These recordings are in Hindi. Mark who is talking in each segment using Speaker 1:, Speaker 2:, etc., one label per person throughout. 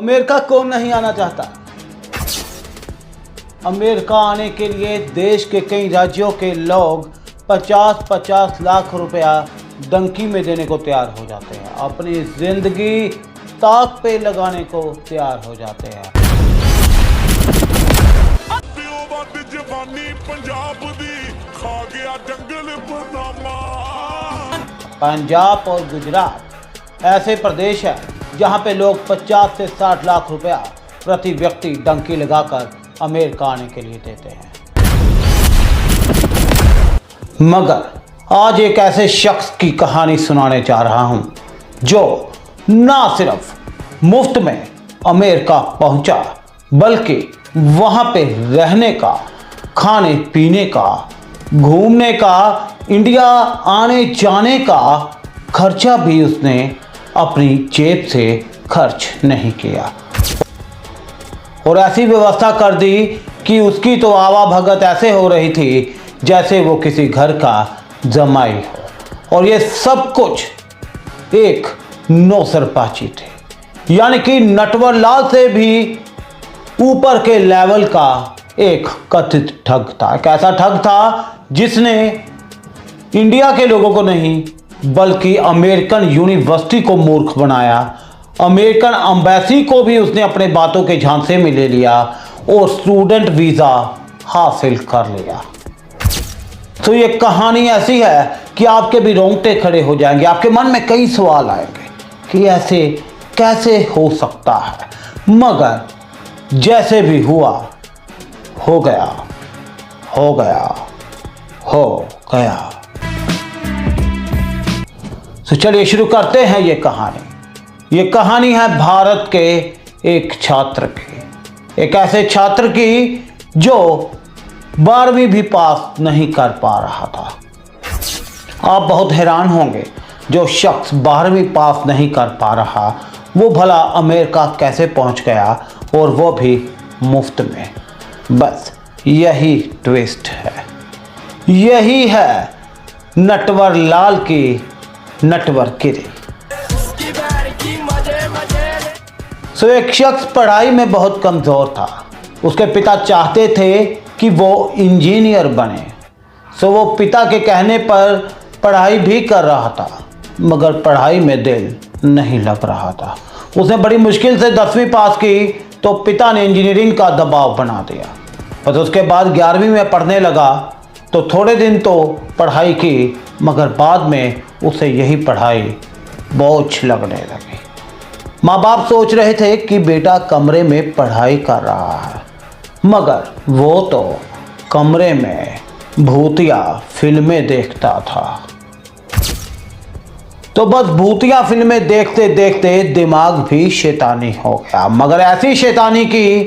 Speaker 1: अमेरिका कौन नहीं आना चाहता। अमेरिका आने के लिए देश के कई राज्यों के लोग 50-50 लाख रुपया डंकी में देने को तैयार हो जाते हैं, अपनी जिंदगी ताक पे लगाने को तैयार हो जाते हैं। पंजाब और गुजरात ऐसे प्रदेश है जहां पे लोग 50 से 60 लाख रुपया प्रति व्यक्ति डंकी लगाकर अमेरिका आने के लिए देते हैं। मगर आज एक ऐसे शख्स की कहानी सुनाने जा रहा हूं जो ना सिर्फ मुफ्त में अमेरिका पहुंचा बल्कि वहां पे रहने का, खाने पीने का, घूमने का, इंडिया आने जाने का खर्चा भी उसने अपनी जेब से खर्च नहीं किया और ऐसी व्यवस्था कर दी कि उसकी तो आवाभगत ऐसे हो रही थी जैसे वो किसी घर का जमाई हो। और ये सब कुछ एक नौसरपाची थे, यानी कि नटवर लाल से भी ऊपर के लेवल का एक कथित ठग था। एक ऐसा ठग था जिसने इंडिया के लोगों को नहीं बल्कि अमेरिकन यूनिवर्सिटी को मूर्ख बनाया। अमेरिकन एम्बेसी को भी उसने अपने बातों के झांसे में ले लिया और स्टूडेंट वीज़ा हासिल कर लिया। तो ये कहानी ऐसी है कि आपके भी रोंगटे खड़े हो जाएंगे, आपके मन में कई सवाल आएंगे कि ऐसे कैसे हो सकता है। मगर जैसे भी हुआ हो गया, हो गया, हो गया। तो चलिए शुरू करते हैं ये कहानी। ये कहानी है भारत के एक छात्र की, एक ऐसे छात्र की जो 12वीं भी पास नहीं कर पा रहा था। आप बहुत हैरान होंगे, जो शख्स 12वीं पास नहीं कर पा रहा वो भला अमेरिका कैसे पहुंच गया, और वो भी मुफ्त में। बस यही ट्विस्ट है, यही है नटवर लाल की नटवरगिरी। सो एक शख्स पढ़ाई में बहुत कमज़ोर था। उसके पिता चाहते थे कि वो इंजीनियर बने। सो वो पिता के कहने पर पढ़ाई भी कर रहा था, मगर पढ़ाई में दिल नहीं लग रहा था। उसने बड़ी मुश्किल से 10वीं पास की तो पिता ने इंजीनियरिंग का दबाव बना दिया। बस उसके बाद 11वीं में पढ़ने लगा तो थोड़े दिन तो पढ़ाई की, मगर बाद में उसे यही पढ़ाई बोझ लगने लगी। माँ बाप सोच रहे थे कि बेटा कमरे में पढ़ाई कर रहा है, मगर वो तो कमरे में भूतिया फिल्में देखता था। तो बस भूतिया फिल्में देखते देखते दिमाग भी शैतानी हो गया, मगर ऐसी शैतानी की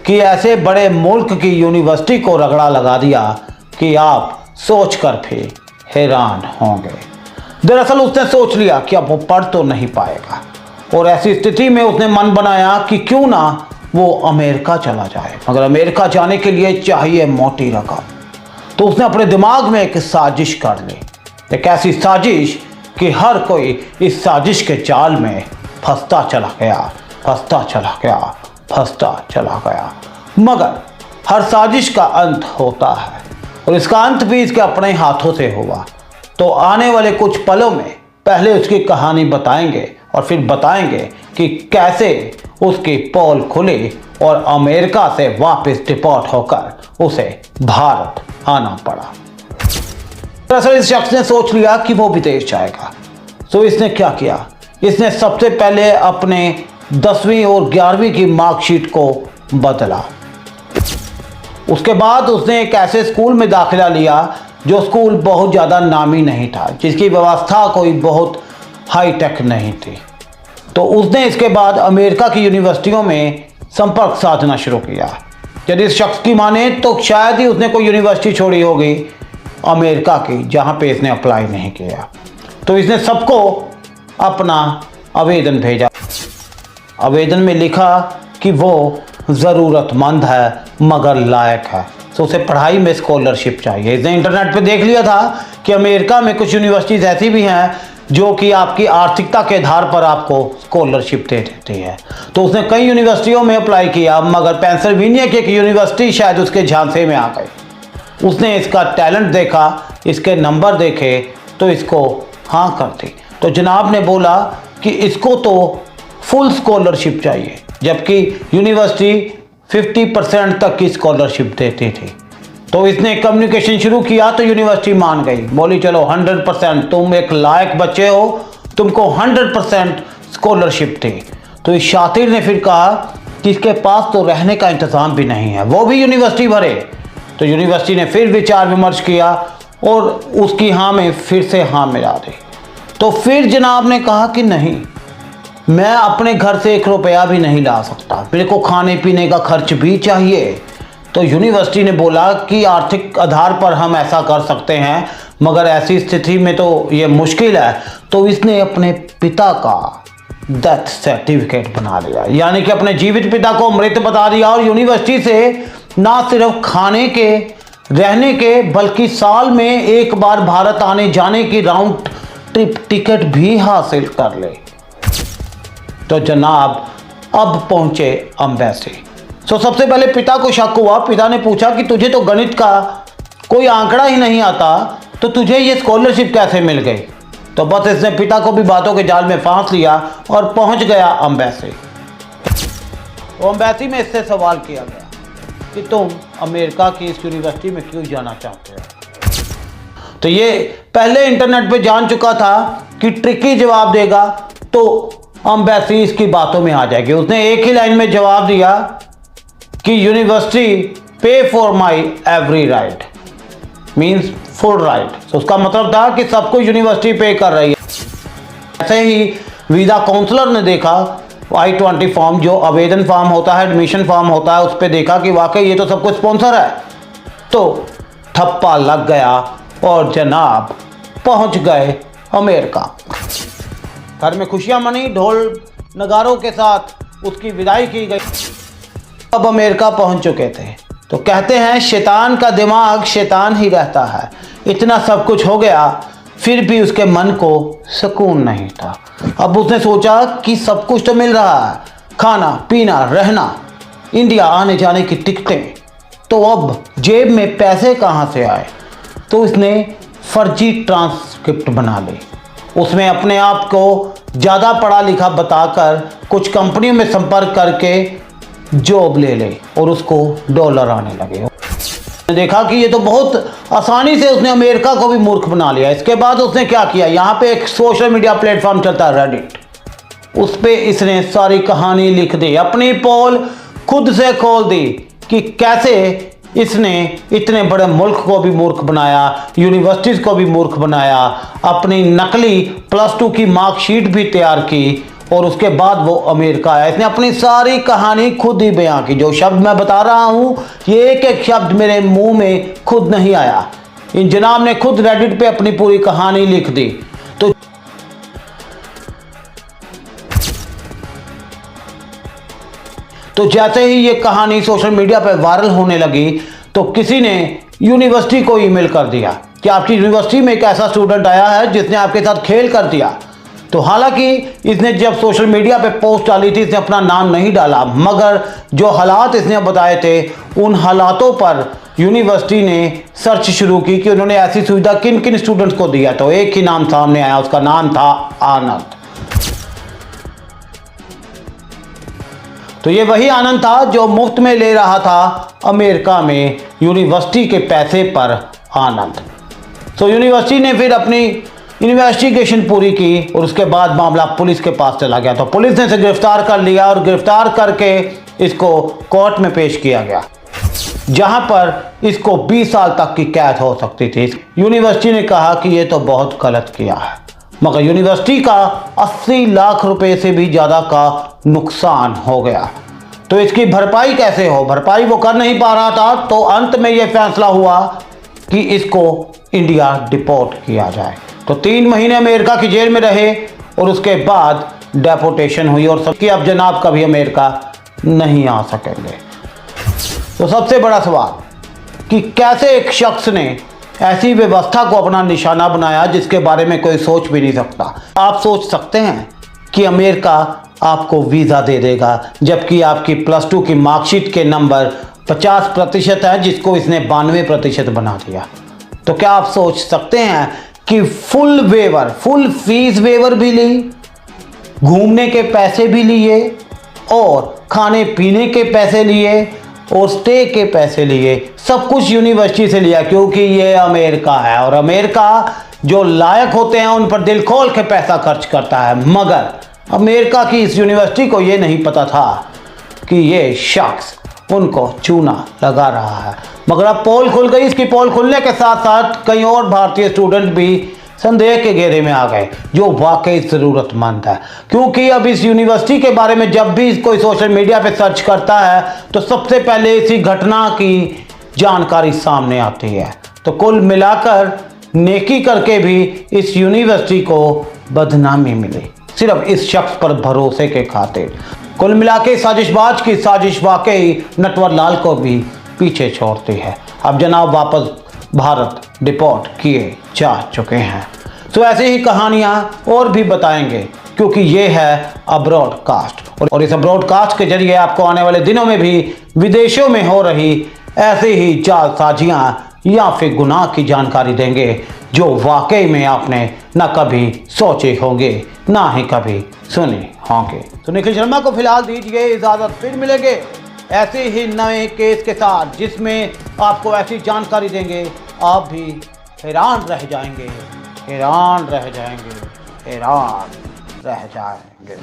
Speaker 1: कि ऐसे बड़े मुल्क की यूनिवर्सिटी को रगड़ा लगा दिया कि आप सोचकर भी हैरान होंगे। दरअसल उसने सोच लिया कि अब वो पढ़ तो नहीं पाएगा, और ऐसी स्थिति में उसने मन बनाया कि क्यों ना वो अमेरिका चला जाए, मगर अमेरिका जाने के लिए चाहिए मोटी रकम। तो उसने अपने दिमाग में एक साजिश कर ली, एक ऐसी साजिश कि हर कोई इस साजिश के जाल में फंसता चला गया, फंसता चला गया, फंसता चला गया। मगर हर साजिश का अंत होता है, और इसका अंत भी इसके अपने हाथों से हुआ। तो आने वाले कुछ पलों में पहले उसकी कहानी बताएंगे और फिर बताएंगे कि कैसे उसकी पोल खुली और अमेरिका से वापस डिपोर्ट होकर उसे भारत आना पड़ा। दरअसल इस शख्स ने सोच लिया कि वो विदेश जाएगा। तो इसने क्या किया, इसने सबसे पहले अपने 10वीं और 11वीं की मार्कशीट को बदला। उसके बाद उसने एक ऐसे स्कूल में दाखिला लिया जो स्कूल बहुत ज़्यादा नामी नहीं था, जिसकी व्यवस्था कोई बहुत हाई टेक नहीं थी। तो उसने इसके बाद अमेरिका की यूनिवर्सिटियों में संपर्क साधना शुरू किया। यदि इस शख्स की माने तो शायद ही उसने कोई यूनिवर्सिटी छोड़ी होगी अमेरिका की जहाँ पे इसने अप्लाई नहीं किया। तो इसने सबको अपना आवेदन भेजा। आवेदन में लिखा कि वो ज़रूरतमंद है मगर लायक है, तो उसे पढ़ाई में स्कॉलरशिप चाहिए। इसने इंटरनेट पे देख लिया था कि अमेरिका में कुछ यूनिवर्सिटीज़ ऐसी भी हैं जो कि आपकी आर्थिकता के आधार पर आपको स्कॉलरशिप दे देती है। तो उसने कई यूनिवर्सिटियों में अप्लाई किया, मगर पेंसिल्वेनिया की एक यूनिवर्सिटी शायद उसके झांसे में आ गई। उसने इसका टैलेंट देखा, इसके नंबर देखे तो इसको हाँ कर दी। तो जनाब ने बोला कि इसको तो फुल स्कॉलरशिप चाहिए, जबकि यूनिवर्सिटी 50% तक की स्कॉलरशिप देती थी। तो इसने कम्युनिकेशन शुरू किया तो यूनिवर्सिटी मान गई, बोली चलो 100%, तुम एक लायक बच्चे हो, तुमको 100% स्कॉलरशिप थी। तो इस शातिर ने फिर कहा कि इसके पास तो रहने का इंतज़ाम भी नहीं है, वो भी यूनिवर्सिटी भरे। तो यूनिवर्सिटी ने फिर विचार विमर्श किया और उसकी हाँ में फिर से हाँ मिला दी। तो फिर जनाब ने कहा कि नहीं, मैं अपने घर से 1 रुपया भी नहीं ला सकता, मेरे को खाने पीने का खर्च भी चाहिए। तो यूनिवर्सिटी ने बोला कि आर्थिक आधार पर हम ऐसा कर सकते हैं, मगर ऐसी स्थिति में तो ये मुश्किल है। तो इसने अपने पिता का डेथ सर्टिफिकेट बना लिया, यानी कि अपने जीवित पिता को मृत बता दिया और यूनिवर्सिटी से ना सिर्फ खाने के, रहने के, बल्कि साल में 1 बार भारत आने जाने की राउंड ट्रिप टिकट भी हासिल कर ले। तो जनाब अब पहुंचे एम्बेसी। तो सबसे पहले पिता को शक हुआ। पिता ने पूछा कि तुझे तो गणित का कोई आंकड़ा ही नहीं आता, तो तुझे ये स्कॉलरशिप कैसे मिल गई? तो बस इसने पिता को भी बातों के जाल में फांस लिया और पहुंच गया एम्बेसी। तो एम्बेसी में इससे सवाल किया गया कि तुम अमेरिका की इस यूनिवर्सिटी में क्यों जाना चाहते हो? तो ये पहले इंटरनेट पे जान चुका था कि ट्रिकी जवाब देगा तो एम्बेसी इसकी बातों में आ जाएगी। उसने एक ही लाइन में जवाब दिया कि यूनिवर्सिटी पे for my every right, means full right. तो उसका मतलब था कि सबको यूनिवर्सिटी पे कर रही है। ऐसे ही वीज़ा काउंसलर ने देखा I-20 फॉर्म, जो आवेदन फॉर्म होता है, एडमिशन फॉर्म होता है, उस पर देखा कि वाकई ये तो सब कुछ स्पॉन्सर है। तो ठप्पा लग गया और जनाब पहुंच गए अमेरिका। घर में खुशियां मनी, ढोल नगारों के साथ उसकी विदाई की गई। अब अमेरिका पहुंच चुके थे। तो कहते हैं शैतान का दिमाग शैतान ही रहता है। इतना सब कुछ हो गया, फिर भी उसके मन को सुकून नहीं था। अब उसने सोचा कि सब कुछ तो मिल रहा है, खाना पीना रहना, इंडिया आने जाने की टिकटें, तो अब जेब में पैसे कहाँ से आए? तो उसने फर्जी ट्रांसक्रिप्ट बना ली। उसमें अपने आप को ज़्यादा पढ़ा लिखा बताकर कुछ कंपनियों में संपर्क करके जॉब ले ले और उसको डॉलर आने लगे। देखा कि ये तो बहुत आसानी से उसने अमेरिका को भी मूर्ख बना लिया। इसके बाद उसने क्या किया, यहाँ पे एक सोशल मीडिया प्लेटफॉर्म चलता है रेडिट, उस पे इसने सारी कहानी लिख दी, अपनी पोल खुद से खोल दी कि कैसे इसने इतने बड़े मुल्क को भी मूर्ख बनाया, यूनिवर्सिटीज़ को भी मूर्ख बनाया, अपनी नकली +2 की मार्कशीट भी तैयार की और उसके बाद वो अमेरिका आया। इसने अपनी सारी कहानी खुद ही बयां की। जो शब्द मैं बता रहा हूँ, ये एक एक शब्द मेरे मुंह में खुद नहीं आया, इन जनाब ने खुद रेडिट पे अपनी पूरी कहानी लिख दी। तो जैसे ही ये कहानी सोशल मीडिया पर वायरल होने लगी तो किसी ने यूनिवर्सिटी को ईमेल कर दिया कि आपकी यूनिवर्सिटी में एक ऐसा स्टूडेंट आया है जिसने आपके साथ खेल कर दिया। तो हालांकि इसने जब सोशल मीडिया पे पोस्ट डाली थी, इसने अपना नाम नहीं डाला, मगर जो हालात इसने बताए थे उन हालातों पर यूनिवर्सिटी ने सर्च शुरू की कि उन्होंने ऐसी सुविधा किन किन स्टूडेंट्स को दिया। तो एक ही नाम सामने आया, उसका नाम था आनंद। तो ये वही आनंद था जो मुफ्त में ले रहा था अमेरिका में यूनिवर्सिटी के पैसे पर आनंद। तो यूनिवर्सिटी ने फिर अपनी इन्वेस्टिगेशन पूरी की और उसके बाद मामला पुलिस के पास चला गया। तो पुलिस ने इसे गिरफ्तार कर लिया और गिरफ्तार करके इसको कोर्ट में पेश किया गया, जहां पर इसको 20 साल तक की कैद हो सकती थी। यूनिवर्सिटी ने कहा कि ये तो बहुत गलत किया है, मगर यूनिवर्सिटी का 80 लाख रुपए से भी ज़्यादा का नुकसान हो गया। तो इसकी भरपाई कैसे हो? भरपाई वो कर नहीं पा रहा था। तो अंत में ये फैसला हुआ कि इसको इंडिया डिपोर्ट किया जाए। तो 3 महीने अमेरिका की जेल में रहे और उसके बाद डेपोटेशन हुई और सबकी अब जनाब कभी अमेरिका नहीं आ सकेंगे। तो सबसे बड़ा सवाल कि कैसे एक शख्स ने ऐसी व्यवस्था को अपना निशाना बनाया जिसके बारे में कोई सोच भी नहीं सकता। आप सोच सकते हैं कि अमेरिका आपको वीज़ा दे देगा जबकि आपकी +2 की मार्कशीट के नंबर 50% है जिसको इसने 92% बना दिया। तो क्या आप सोच सकते हैं कि फुल फीस वेवर भी ली, घूमने के पैसे भी लिए और खाने पीने के पैसे लिए और स्टे के पैसे लिए, सब कुछ यूनिवर्सिटी से लिया क्योंकि ये अमेरिका है और अमेरिका जो लायक होते हैं उन पर दिल खोल के पैसा खर्च करता है। मगर अमेरिका की इस यूनिवर्सिटी को ये नहीं पता था कि ये शख्स उनको चूना लगा रहा है। मगर अब पोल खुल गई। इसकी पोल खुलने के साथ साथ कई और भारतीय स्टूडेंट भी संदेह के घेरे में आ गए जो वाकई ज़रूरतमंद है, क्योंकि अब इस यूनिवर्सिटी के बारे में जब भी कोई सोशल मीडिया पे सर्च करता है तो सबसे पहले इसी घटना की जानकारी सामने आती है। तो कुल मिलाकर नेकी करके भी इस यूनिवर्सिटी को बदनामी मिली सिर्फ इस शख्स पर भरोसे के खातिर। कुल मिला के साजिशबाज की साजिश वाकई नटवर लाल को भी पीछे छोड़ती है। अब जनाब वापस भारत डिपोर्ट किए जा चुके हैं। तो ऐसी ही कहानियां और भी बताएंगे क्योंकि ये है अब्रॉड कास्ट और इस अब्रॉड कास्ट के जरिए आपको आने वाले दिनों में भी विदेशों में हो रही ऐसी ही जालसाजियां या फिर गुनाह की जानकारी देंगे जो वाकई में आपने ना कभी सोचे होंगे ना ही कभी सुने होंगे। तो निखिल शर्मा को फिलहाल दीजिए इजाजत, फिर मिलेंगे ऐसे ही नए केस के साथ जिसमें आपको ऐसी जानकारी देंगे आप भी हैरान रह जाएंगे, हैरान रह जाएंगे, हैरान रह जाएंगे।